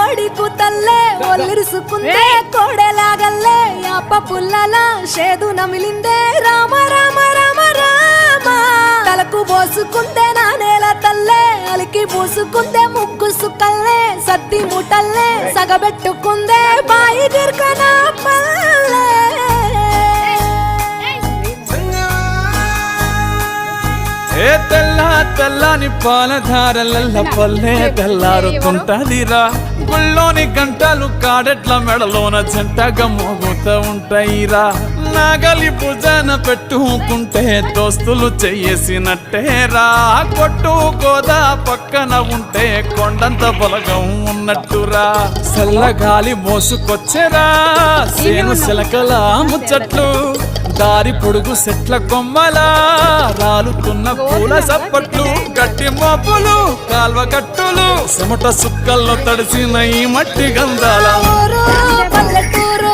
కోడి కూతల్లే ఒల్లిరుసుకుందే కోడెలాగల్లే యాప పుల్లల షేదు నమిలిందే రామ రామ రామ రామ తలకు పోసుకుందే నా నేల తల్లే అలికి పూసుకుందే ముగ్గు సుక్కల్లే సద్ది ముటల్లే సగబెట్టుకుందే బాయి గిర్కన పల్లె ఏ తెల్ల తెల్లని పాలధారలల్ల పల్లె తెల్లారుతుంటదిరా గుళ్ళోని గంటలు కాడెట్ల మెడలోన జంటగా మోగుతూ ఉంటాయిరా నాగలి భుజాన పెట్టుకుంటే దోస్తులు చెయ్యేసినట్టేరా కొట్టు గోదా పక్కన ఉంటే కొండంత బలగం ఉన్నట్టురా చల్లగాలి మోసుకొచ్చేరా సేను శిలకల ముచ్చట్లు దారి పొడుగు సెట్ల కొమ్మలా రాలుతున్న పూల సప్పట్లు గట్టి మోపులు కాల్వ గట్టులు చెమట సుక్కల్లో తడిసిన ఈ మట్టి గంధాల పల్లెటూరు